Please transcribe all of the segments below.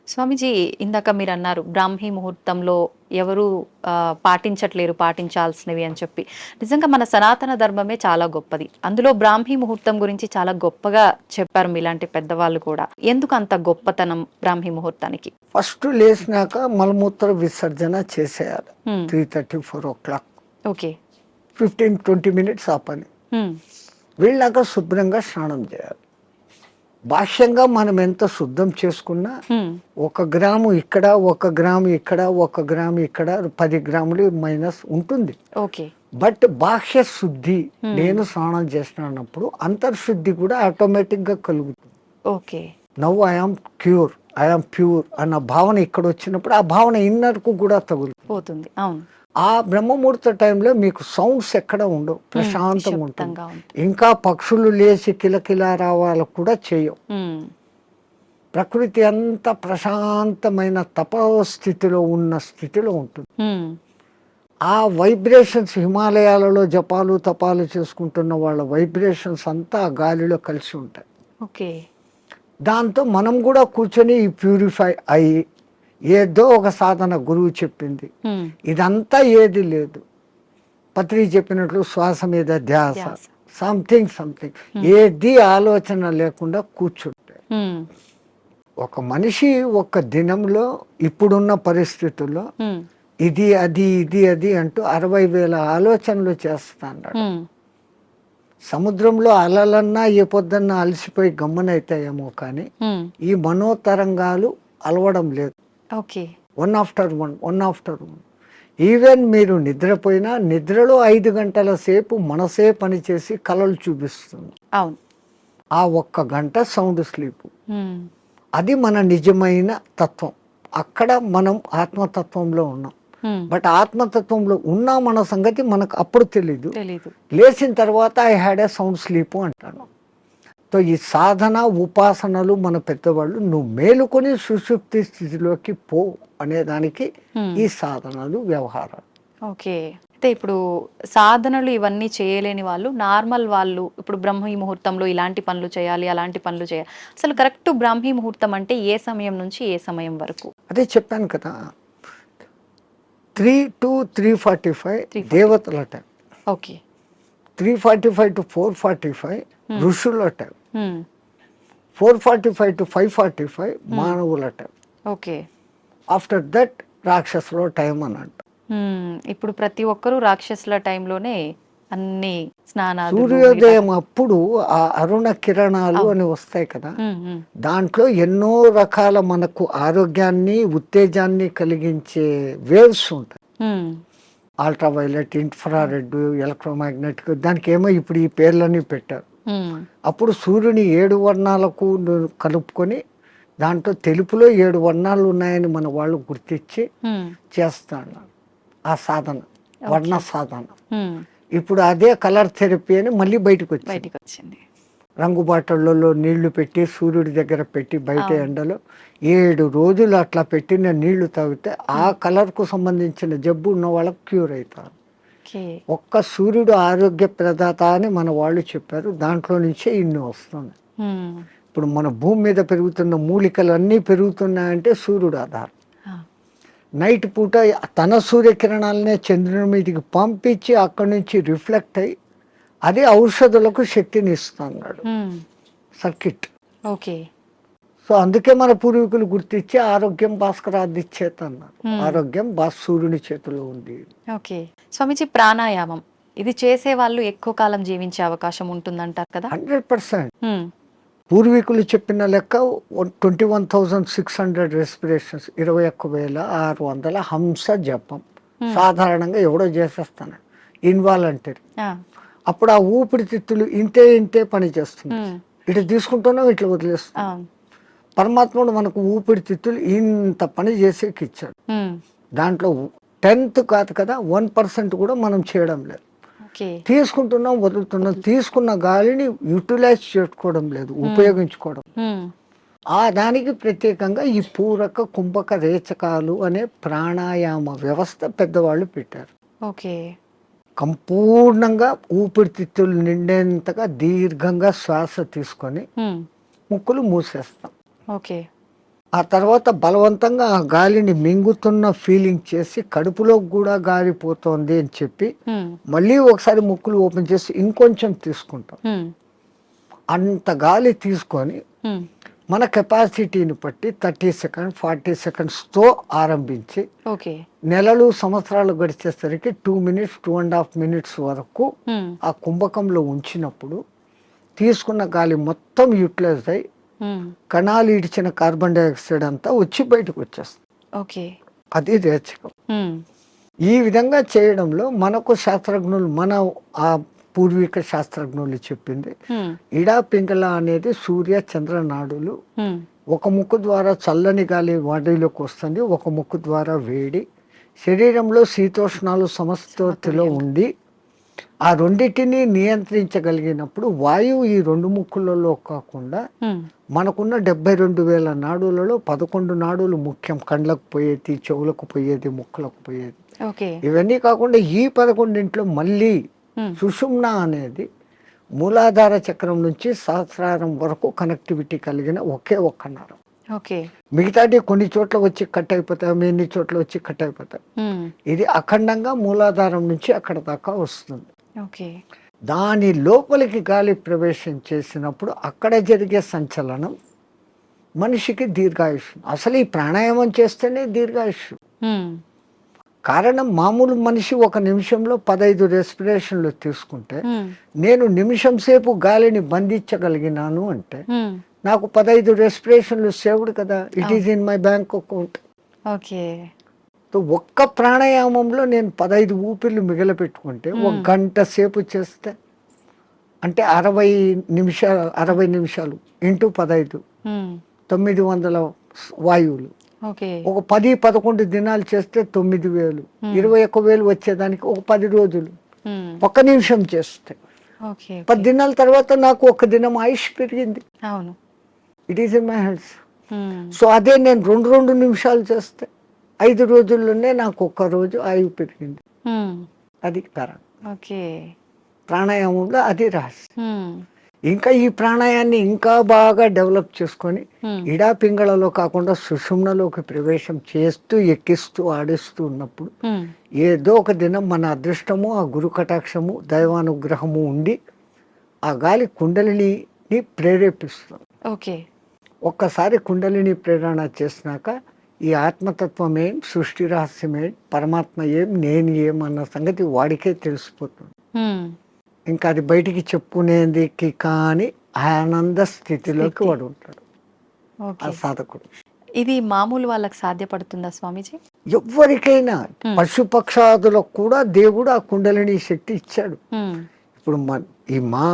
స్వామీజీ, ఇందాక మీరు అన్నారు బ్రాహ్మీ ముహూర్తంలో ఎవరు పాటించట్లేరు పాటించాల్సినవి అని చెప్పి. నిజంగా మన సనాతన ధర్మమే చాలా గొప్పది. అందులో బ్రాహ్మీ ముహూర్తం గురించి చాలా గొప్పగా చెప్పారు మీలాంటి పెద్దవాళ్ళు కూడా. ఎందుకు అంత గొప్పతనం బ్రాహ్మీ ముహూర్తానికి? ఫస్ట్ లేచినాక మలమూత్ర విసర్జన చేసేయాలి. 3:30, 4 ఓకే. 15-20 మినిట్స్ ఆ పని. వీళ్ళాక శుభ్రంగా స్నానం చేయాలి. బాహ్యంగా మనం ఎంత శుద్ధం చేసుకున్నా 1 గ్రాము ఇక్కడ, 1 గ్రాము ఇక్కడ, 1 గ్రాము ఇక్కడ, 10 గ్రాములు మైనస్ ఉంటుంది. ఓకే. బట్ బాహ్య శుద్ధి నేను స్నానం చేసినప్పుడు అంతర్శుద్ధి కూడా ఆటోమేటిక్ గా కలుగుతుంది. Okay. Now I am cure, I am pure అన్న భావన ఇక్కడ వచ్చినప్పుడు ఆ భావన ఇన్నర్ కు కూడా తగులుతుంది. అవును. ఆ బ్రహ్మముహూర్త టైంలో మీకు సౌండ్స్ ఎక్కడ ఉండవు, ప్రశాంతంగా ఉంటుంది. ఇంకా పక్షులు లేచి కిలకిలా రావాలకు కూడా చేయవు. ప్రకృతి అంతా ప్రశాంతమైన తపస్థితిలో ఉన్న స్థితిలో ఉంటుంది. ఆ వైబ్రేషన్స్ హిమాలయాలలో జపాలు తపాలు చేసుకుంటున్న వాళ్ళ వైబ్రేషన్స్ అంతా ఆ గాలిలో కలిసి ఉంటాయి. ఓకే. దాంతో మనం కూడా కూర్చొని ప్యూరిఫై అయ్యి ఏదో ఒక సాధన గురువు చెప్పింది, ఇదంతా ఏది లేదు. పత్రి చెప్పినట్లు శ్వాస మీద ధ్యాస, సంథింగ్ ఏది ఆలోచన లేకుండా కూర్చుంటే ఒక మనిషి ఒక దినంలో ఇప్పుడున్న పరిస్థితుల్లో ఇది అది అంటూ 60,000 ఆలోచనలు చేస్తాడు. సముద్రంలో అలలన్నా ఏ పొద్దున్నా అలసిపోయి గమ్మనైతాయేమో కానీ ఈ మనోతరంగాలు అలవడం లేదు. One after one. ఈవెన్ మీరు నిద్రపోయినా నిద్రలో 5 గంటల సేపు మనసే పనిచేసి కలలు చూపిస్తుంది. ఆ 1 గంట సౌండ్ స్లీప్. అది మన నిజమైన తత్వం. అక్కడ మనం ఆత్మతత్వంలో ఉన్నాం. బట్ ఆత్మతత్వంలో ఉన్న మన సంగతి మనకు అప్పుడు తెలీదు. లేచిన తర్వాత I had a sound sleep అంటాను. సో ఈ సాధన ఉపాసనలు మన పెద్దవాళ్ళు నువ్వు మేలుకొని సుషుప్తి స్థితిలోకి పో అనేదానికి ఈ సాధనలు వ్యవహారాలు. ఓకే. అయితే ఇప్పుడు సాధనలు ఇవన్నీ చేయలేని వాళ్ళు, నార్మల్ వాళ్ళు ఇప్పుడు బ్రాహ్మీ ముహూర్తంలో ఇలాంటి పనులు చేయాలి, అలాంటి పనులు చేయాలి, అసలు కరెక్ట్ బ్రాహ్మీ ముహూర్తం అంటే ఏ సమయం నుంచి ఏ సమయం వరకు? అదే చెప్పాను కదా, 3 to 3:45 దేవతల టైం. ఓకే. 3:45 to 4:45 ఋషుల టైం. 4:45 to 5:45 మానవుల టైం. ఓకే. ఆఫ్టర్ దట్ రాక్షసుల టైం అని అంట. ఇప్పుడు ప్రతి ఒక్కరూ రాక్షసుల టైంలోనే అన్ని స్నానాలు. సూర్యోదయం అప్పుడు ఆ అరుణ కిరణాలు అని వస్తాయి కదా, దాంట్లో ఎన్నో రకాల మనకు ఆరోగ్యాన్ని ఉత్తేజాన్ని కలిగించే వేవ్స్ ఉంటాయి. అల్ట్రావైలెట్, ఇన్ఫ్రారెడ్, ఎలక్ట్రోమాగ్నెటిక్, దానికి ఏమో ఇప్పుడు ఈ పేర్లన్నీ పెట్టారు. అప్పుడు సూర్యుని 7 వర్ణాలకు కలుపుకొని దాంట్లో తెలుపులో 7 వర్ణాలు ఉన్నాయని మన వాళ్ళు గుర్తించి చేస్తాడు ఆ సాధన, వర్ణ సాధన. ఇప్పుడు అదే కలర్ థెరపీ అని మళ్ళీ బయటకు వచ్చింది. రంగు బాటళ్ళలో నీళ్లు పెట్టి సూర్యుడి దగ్గర పెట్టి బయట ఎండలో 7 రోజులు అట్లా పెట్టిన నీళ్లు తాగితే ఆ కలర్ కు సంబంధించిన జబ్బు ఉన్న వాళ్ళకి క్యూర్ అవుతారు. ఒక్క సూర్యుడు ఆరోగ్య ప్రదాత అని మన వాళ్ళు చెప్పారు. దాంట్లో నుంచే ఇన్ని వస్తున్నాయి. ఇప్పుడు మన భూమి మీద పెరుగుతున్న మూలికలు అన్నీ పెరుగుతున్నాయంటే సూర్యుడు ఆధారం. నైట్ పూట తన సూర్యకిరణాలనే చంద్రుని మీదకి పంపించి అక్కడి నుంచి రిఫ్లెక్ట్ అయ్యి అదే ఔషధులకు శక్తిని ఇస్తున్నాడు సర్కిట్. ఓకే. సో అందుకే మన పూర్వీకులు గుర్తించి ఆరోగ్యం భాస్కరాది చేత అన్నారు. ఆరోగ్యం సూర్యుని చేతిలో ఉంది. ఓకే. స్వామిజీ, ప్రాణాయామం ఇది చేసే వాళ్ళు ఎక్కువ కాలం జీవించే అవకాశం ఉంటుందంటారు కదా? 100%. పూర్వీకులు చెప్పిన లెక్క 21,600 రెస్పిరేషన్స్, 21,600 హంస జపం సాధారణంగా ఎవడో చేసేస్తాను ఇన్వాలంటరీ. అప్పుడు ఆ ఊపిరితిత్తులు ఇంతే పని చేస్తుంది. ఇట్లా తీసుకుంటున్నాం, ఇట్లా వదిలేస్తున్నాం. పరమాత్ముడు మనకు ఊపిరితిత్తులు ఇంత పని చేసేకి ఇచ్చాడు. దాంట్లో 10th కాదు కదా, 1% కూడా మనం చేయడం లేదు. తీసుకుంటున్నాం, వదులుతున్నాం. తీసుకున్న గాలిని యూటిలైజ్ చేసుకోవడం లేదు, ఉపయోగించుకోవడం. ఆ దానికి ప్రత్యేకంగా ఈ పూరక కుంభక రేచకాలు అనే ప్రాణాయామ వ్యవస్థ పెద్దవాళ్ళు పెట్టారు. ఓకే. సంపూర్ణంగా ఊపిరితిత్తులు నిండేంతగా దీర్ఘంగా శ్వాస తీసుకొని ముక్కులు మూసేస్తాం. ఓకే. ఆ తర్వాత బలవంతంగా ఆ గాలిని మింగుతున్న ఫీలింగ్ చేసి కడుపులో కూడా గాలి పోతోంది అని చెప్పి మళ్ళీ ఒకసారి ముక్కులు ఓపెన్ చేసి ఇంకొంచెం తీసుకుంటాం. అంత గాలి తీసుకొని మన కెపాసిటీని బట్టి 30 సెకండ్స్ 40 సెకండ్స్తో ఆరంభించి నెలలు సంవత్సరాలు గడిచేసరికి 2 మినిట్స్ 2.5 మినిట్స్ వరకు ఆ కుంభకంలో ఉంచినప్పుడు తీసుకున్న గాలి మొత్తం యూటిలైజ్ అయ్యి కణాలు ఇడిచిన కార్బన్ డైఆక్సైడ్ అంతా వచ్చి బయటకు వచ్చేస్తుంది. అది రేచకం. ఈ విధంగా చేయడంలో మనకు శాస్త్రజ్ఞులు మన ఆ పూర్వీక శాస్త్రజ్ఞులు చెప్పింది ఇడా పింగళ అనేది సూర్య చంద్ర నాడులు. ఒక ముక్కు ద్వారా చల్లని గాలి బాడీలోకి వస్తుంది, ఒక ముక్కు ద్వారా వేడి. శరీరంలో శీతోష్ణాలు సమస్థితిలో ఉండి ఆ రెండింటిని నియంత్రించగలిగినప్పుడు వాయువు ఈ 2 ముక్కులలో కాకుండా మనకున్న 72,000 నాడులలో 11 నాడులు ముఖ్యం. కండ్లకు పోయేది, చెవులకు పోయేది, ముక్కులకు పోయేది. ఇవన్నీ కాకుండా ఈ 11 మళ్ళీ సుషుమ్న అనేది మూలాధార చక్రం నుంచి సహస్రారం వరకు కనెక్టివిటీ కలిగిన ఒకే ఒక్క నరం. మిగతాటి కొన్ని చోట్ల వచ్చి కట్ అయిపోతాయి, ఎన్ని చోట్ల వచ్చి కట్ అయిపోతాయి. ఇది అఖండంగా మూలాధారం నుంచి అక్కడ దాకా వస్తుంది. దాని లోపలికి గాలి ప్రవేశం చేసినప్పుడు అక్కడ జరిగే సంచలనం మనిషికి దీర్ఘాయుష్. అసలు ఈ ప్రాణాయామం చేస్తేనే దీర్ఘాయుష్. కారణం మామూలు మనిషి ఒక నిమిషంలో 15 రెస్పిరేషన్లు తీసుకుంటే నేను నిమిషం సేపు గాలిని బంధించగలిగినాను అంటే నాకు 15 రెస్పిరేషన్లు సేవ్డ్ కదా. It is in my bank account. ఒక్క ప్రాణాయామంలో నేను 15 ఊపిర్లు మిగిలిపెట్టుకుంటే 1 గంట సేపు చేస్తే అంటే 60 నిమిషాలు ఇంటూ 15 900 వాయువులు. ఒక 10-11 దినాలు చేస్తే 9,000 21,000 వచ్చేదానికి ఒక 10 రోజులు 1 నిమిషం చేస్తే 10 దినాల తర్వాత నాకు 1 దినం ఆయుష్ పెరిగింది. It is in my hands. So అదే నేను 2 నిమిషాలు చేస్తే 5 రోజుల్లోనే నాకు 1 రోజు ఆయువు పెరిగింది. అది కారణం. ప్రాణాయామంలో అది రహస్యం. ఇంకా ఈ ప్రాణాయాన్ని ఇంకా బాగా డెవలప్ చేసుకొని ఇడా పింగళలో కాకుండా సుషుమ్నలోకి ప్రవేశం చేస్తూ ఎక్కిస్తూ ఆడిస్తూ ఉన్నప్పుడు ఏదో ఒక దినం మన అదృష్టము, ఆ గురు కటాక్షము, దైవానుగ్రహము ఉండి ఆ గాలి కుండలిని ప్రేరేపిస్తుంది. ఒక్కసారి కుండలిని ప్రేరణ చేసినాక ఈ ఆత్మతత్వం ఏం, సృష్టి రహస్యం ఏం, పరమాత్మ ఏం, నేను ఏం అన్న సంగతి వాడికే తెలిసిపోతుంది. ఇంకా అది బయటికి చెప్పుకునేందుకు కానీ ఆనంద స్థితిలోకి వాడు ఉంటాడు ఆ సాధకుడు. ఇది మామూలు వాళ్ళకి సాధ్యపడుతుందా స్వామీజీ? ఎవరికైనా పశుపక్షాదులకు కూడా దేవుడు ఆ కుండలిని శక్తి ఇచ్చాడు. ఇప్పుడు ఈ మా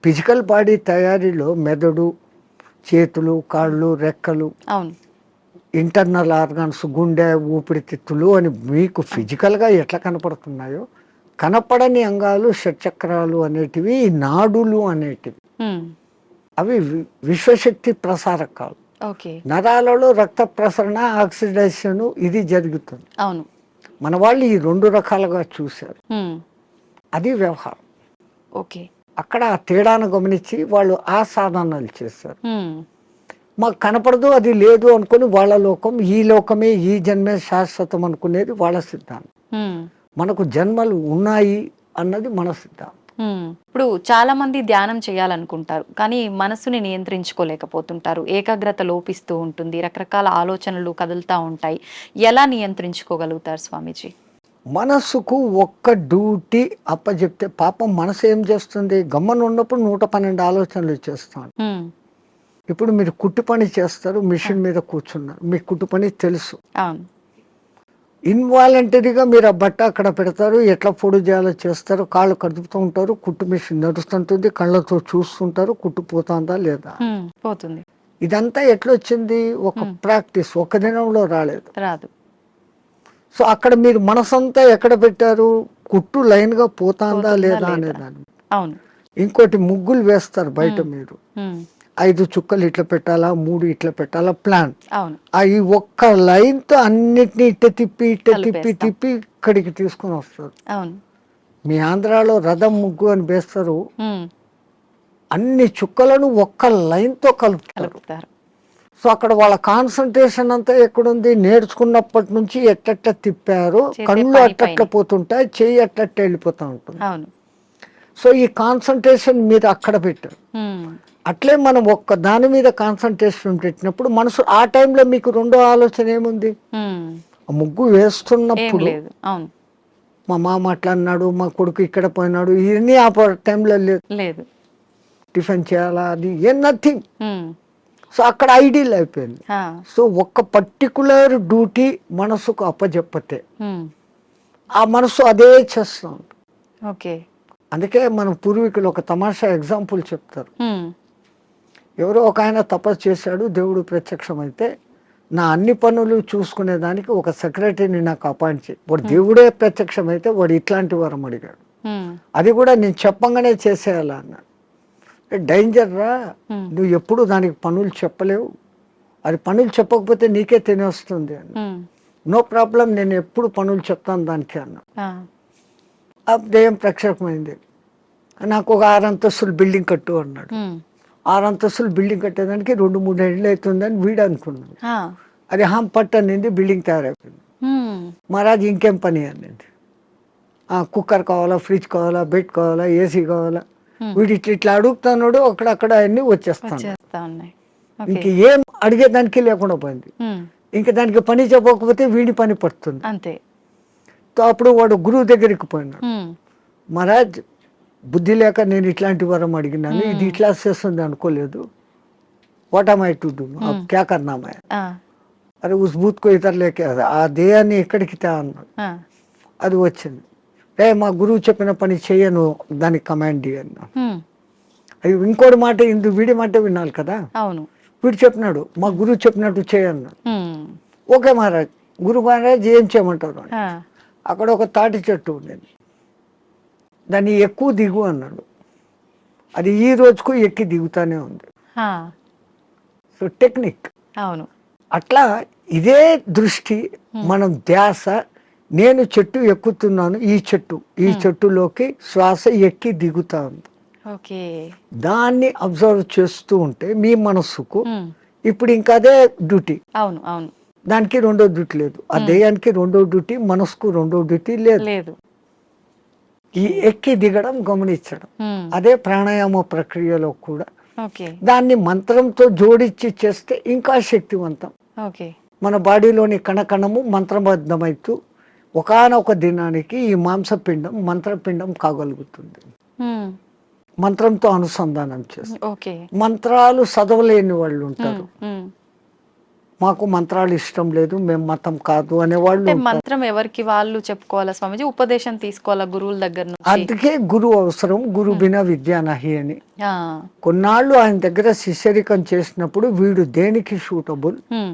ఫిజికల్ బాడీ తయారీలో మెదడు, చేతులు, కాళ్ళు, రెక్కలు, ఇంటర్నల్ ఆర్గాన్స్, గుండె, ఊపిరితిత్తులు అని మీకు ఫిజికల్గా ఎట్లా కనపడుతున్నాయో కనపడని అంగాలు షట్చక్రాలు అనేటివి, నాడులు అనేటివి అవి విశ్వశక్తి ప్రసారకాలు. నరాలలో రక్త ప్రసరణ, ఆక్సిడేషన్ ఇది జరుగుతుంది. మన వాళ్ళు ఈ 2 రకాలుగా చూశారు. అది వ్యవహారం. అక్కడ ఆ తేడాను గమనించి వాళ్ళు ఆ సాధనాలు చేశారు. మాకు కనపడదు, అది లేదు అనుకుని వాళ్ళ లోకం, ఈ లోకమే ఈ జన్మే శాశ్వతం అనుకునేది వాళ్ళ సిద్ధాంతం. మనకు జన్మలు ఉన్నాయి అన్నది మన సిద్ధాంతం. ఇప్పుడు చాలా మంది ధ్యానం చేయాలనుకుంటారు కానీ మనసుని నియంత్రించుకోలేకపోతుంటారు. ఏకాగ్రత లోపిస్తూ ఉంటుంది, రకరకాల ఆలోచనలు కదులుతూ ఉంటాయి. ఎలా నియంత్రించుకోగలుగుతారు స్వామీజీ? మనసుకు ఒక్క డ్యూటీ అప్పచెప్తే పాపం మనసు ఏం చేస్తుంది? గమ్మన ఉన్నప్పుడు 112 ఆలోచనలు చేస్తాను. ఇప్పుడు మీరు కుట్టు పని చేస్తారు, మిషన్ మీద కూర్చున్నారు, మీకు కుట్టు పని తెలుసు. ఇన్వాలంటరీగా మీరు ఆ బట్ట అక్కడ పెడతారు, ఎట్లా పొడి చేయాలో చేస్తారు, కాళ్ళు కదుపుతూ ఉంటారు, కుట్టు మిషన్ నడుస్తుంటుంది, కళ్ళతో చూస్తుంటారు, కుట్టు పోతుందా లేదా పోతుంది. ఇదంతా ఎట్లొచ్చింది? ఒక ప్రాక్టీస్, ఒక దినంలో రాదు. సో అక్కడ మీరు మనసంతా ఎక్కడ పెట్టారు? కుట్టు లైన్ గా పోతుందా లేదా అనేదాన్ని. ఇంకోటి ముగ్గులు వేస్తారు బయట, మీరు 5 చుక్కలు ఇట్లా పెట్టాలా, 3 ఇట్లా పెట్టాలా ప్లాన్. ఈ ఒక్క లైన్ తో అన్నిటినీ ఇట్ట తిప్పి ఇక్కడికి తీసుకొని వస్తారు. మీ ఆంధ్రాలో రథం ముగ్గు అని వేస్తారు, అన్ని చుక్కలను ఒక్క లైన్ తో కలుపుతారు. సో అక్కడ వాళ్ళ కాన్సన్ట్రేషన్ అంతా ఎక్కడుంది, నేర్చుకున్నప్పటి నుంచి ఎట్టట్ట తిప్పారు, చేసే కళ్ళు పని అట్టట్ల పోతుంటాయి, చెయ్యి అట్టట్ట వెళ్ళిపోతూ ఉంటుంది. అవును. సో ఈ కాన్సన్ట్రేషన్ మీద అక్కడ పెట్టారు. అట్లే మనం ఒక్క దాని మీద కాన్సన్ట్రేషన్ పెట్టినప్పుడు మనసు ఆ టైంలో మీకు రెండో ఆలోచన ఏముంది, ఆ ముగ్గు ఏం వేస్తున్నప్పుడు లేదు. అవును. మా మామ అట్లా అన్నాడు, మా కొడుకు ఇక్కడ పోయినాడు, ఇవన్నీ ఆ టైంలో లేదు. లేదు. టిఫిన్ చేయాలా, అది ఏం నథింగ్. ఉమ్. సో అక్కడ ఐడియల్ అయిపోయింది. ఆ. సో ఒక్క పర్టికులర్ డ్యూటీ మనసుకు అప్పచెప్పతే ఉమ్. ఆ మనసు అదే చేస్తూ ఉంటుంది. ఓకే. అందుకే మన పూర్వీకులు ఒక తమాషా ఎగ్జాంపుల్ చెప్తారు. ఉమ్. ఎవరో ఒక ఆయన తపస్సు చేశాడు, దేవుడు ప్రత్యక్షమైతే నా అన్ని పనులు చూసుకునేదానికి ఒక సెక్రటరీని నాకు అపాయింట్ చేయి. వాడు దేవుడే ప్రత్యక్షమైతే వాడు ఇట్లాంటి వరం అడిగాడు, ఉమ్. అది కూడా నేను చెప్పంగానే చేసేయాలా అన్నాడు. డేంజర్ రా, నువ్వు ఎప్పుడు దానికి పనులు చెప్పలేవు, అది పనులు చెప్పకపోతే నీకే తినేస్తుంది అన్న. ఉమ్. నో ప్రాబ్లం, నేను ఎప్పుడు పనులు చెప్తాను దానికి అన్నా. ఆ. ఆ దెయ్యం ప్రత్యక్షమైంది, నాకు ఒక 6 అంతస్తులు బిల్డింగ్ కట్టు అన్నాడు. ఉమ్. 6 అంతస్తులు బిల్డింగ్ కట్టేదానికి 2-3 ఏళ్ళు అవుతుందని వీడు అనుకున్నాడు. ఆ. అది పట్టు అనింది, బిల్డింగ్ తయారైపోయింది. ఉమ్. మహారాజ్ ఇంకేం పని అనింది, కుక్కర్ కావాలా, ఫ్రిడ్జ్ కావాలా, బెడ్ కావాలా, ఏసీ కావాలా. వీడు ఇట్లా అడుగుతున్నాడు, అక్కడక్కడ అన్ని వచ్చేస్తాను. వచ్చేస్తా ఉన్నాయి. ఇంక ఏం అడిగేదానికి లేకుండా పోయింది. ఉమ్. ఇంకా దానికి పని చెప్పకపోతే వీడి పని పడుతుంది. అంతే. సో అప్పుడు వాడు గురువు దగ్గరికి పోయినాడు. ఉమ్. మహారాజ్ బుద్ధి లేక నేను ఇట్లాంటి వరం అడిగినాను, ఇది ఇట్లా చేస్తుంది అనుకోలేదు, what am I to do, క్యా కర్నా మై. ఆ. అరే ఉస్ బూత్ కో ఇతర లేకే ఆ దేయాన్ని ఎక్కడికి తా అన్నాడు. ఆ. అది వచ్చింది. మా గురువు చెప్పిన పని చెయ్యను, దానికి కమాండ్ అన్నా. ఉమ్. అది ఇంకోటి మాట, వీడి మాట వినాలి కదా. అవును. వీడు చెప్పినాడు, మా గురువు చెప్పినట్టు చేయన్నాడు. ఉమ్. ఓకే మహారాజ్, గురు మహారాజ్ ఏం చేయమంటారు అని. ఆ. అక్కడ ఒక తాటి చెట్టు ఉండేది, దాన్ని ఎక్కువ దిగు అన్నాడు. అది ఈ రోజుకు ఎక్కి దిగుతానే ఉంది. ఆ. So technique. అవును. అట్లా ఇదే దృష్టి, మనం ధ్యాస, నేను చెట్టు ఎక్కుతున్నాను, ఈ చెట్టులోకి శ్వాస ఎక్కి దిగుతా ఉంది. ఓకే. దాన్ని అబ్జర్వ్ చేస్తూ ఉంటే మీ మనస్సుకు ఉమ్. ఇప్పుడు ఇంకా అదే డ్యూటీ. అవును. అవును. దానికి రెండో డ్యూటీ లేదు, ఆ దేయానికి రెండో డ్యూటీ, మనసుకు రెండో డ్యూటీ లేదు. లేదు. ఈ ఎక్కి దిగడం గమనించడం, ఉమ్. అదే ప్రాణాయామ ప్రక్రియలో కూడా. ఓకే. దాన్ని మంత్రంతో జోడించి చేస్తే ఇంకా శక్తివంతం. ఓకే. మన బాడీలోని కణకణము మంత్రబద్ధమైతూ ఒకానొక దినానికి ఈ మాంసపిండం మంత్రపిండం కాగలుగుతుంది. ఉమ్. మంత్రంతో అనుసంధానం చేస్తారు. ఓకే. మంత్రాలు చదవలేని వాళ్ళు ఉంటారు, ఉమ్. మాకు మంత్రాలు ఇష్టం లేదు, మేము మతం కాదు అనేవాళ్ళు అంటే ఉంటారు. మంత్రం ఎవరికి వాళ్ళు చెప్పుకోవాలా స్వామిజీ, ఉపదేశం తీసుకోవాలా గురువుల దగ్గర నుంచి? అందుకే గురువు అవసరం, గురు బినా విద్యా నహి అని. ఆ. కొన్నాళ్ళు ఆయన దగ్గర శిష్యరికం చేసినప్పుడు వీడు దేనికి సూటబుల్, ఉమ్.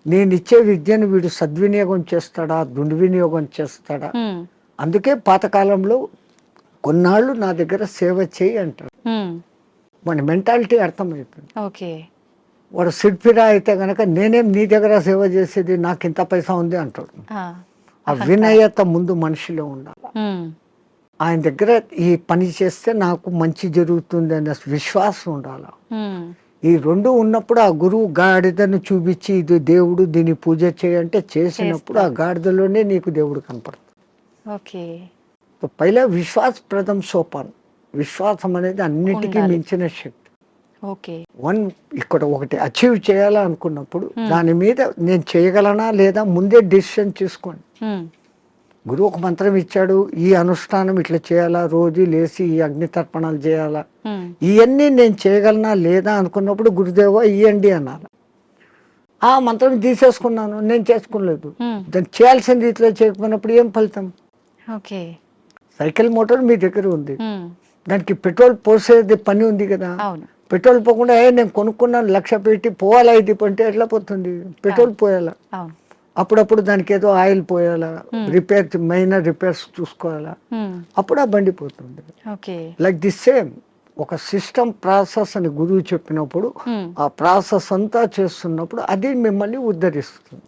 నేను ఇచ్చే విద్యను వీడు సద్వినియోగం చేస్తాడా, దుర్వినియోగం చేస్తాడా. ఉమ్. అందుకే పాతకాలంలో కొన్నాళ్ళు నా దగ్గర సేవ చేయి అంటారు. ఉమ్. మన మెంటాలిటీ అర్థమవుతుంది. ఓకే. వాడు సిడ్ఫిరా అయితే గనక నేనేం నీ దగ్గర సేవ చేసేది, నాకు ఇంత పైసా ఉంది అంటాడు. ఆ. ఆ వినయత ముందు మనిషిలో ఉండాలి. ఉమ్. ఆయన దగ్గర ఈ పని చేస్తే నాకు మంచి జరుగుతుంది అనే విశ్వాసం ఉండాలి. ఉమ్. ఈ రెండు ఉన్నప్పుడు ఆ గురువు గాడిదను చూపించి ఇది దేవుడు, దీన్ని పూజ చేయంటే చేసినప్పుడు ఆ గాడిదలోనే నీకు దేవుడు కనపడుతుంది. ఓకే. పైలా విశ్వాసప్రదం సోపాన్. విశ్వాసం అనేది అన్నిటికీ మించిన శక్తి. ఓకే. ఇక్కడ ఒకటి అచీవ్ చేయాలనుకున్నప్పుడు దాని మీద నేను చేయగలనా లేదా ముందే డిసిషన్ తీసుకోండి. గురువు ఒక మంత్రం ఇచ్చాడు, ఈ అనుష్ఠానం ఇట్లా చేయాలా, రోజు లేచి ఈ అగ్ని తర్పణాలు చేయాలా, ఇవన్నీ నేను చేయగలనా లేదా అనుకున్నప్పుడు గురుదేవా ఇవ్వండి అనాలి. ఆ మంత్రం తీసేసుకున్నాను, నేను చేసుకోలేదు, దాన్ని చేయాల్సిన రీతిలో చేయకపోయినప్పుడు ఏం ఫలితం? ఓకే. సైకిల్ మోటార్ మీ దగ్గర ఉంది, దానికి పెట్రోల్ పోసేది పని ఉంది కదా. పెట్రోల్ పోకుండా నేను కొనుక్కున్నాను 1,00,000 పెట్టి పోవాలా ఇది అంటే ఎట్లా పోతుంది? పెట్రోల్ పోయాలా, అప్పుడప్పుడు దానికి ఏదో ఆయిల్ పోయాలా, మైనర్ రిపేర్స్ చూసుకోవాలా, అప్పుడు ఆ బండి పోతుంది. లైక్ ది సేమ్ ఒక సిస్టమ్ ప్రాసెస్ అని గురువు చెప్పినప్పుడు ఆ ప్రాసెస్ అంతా చేస్తున్నప్పుడు అది మిమ్మల్ని ఉద్ధరిస్తుంది.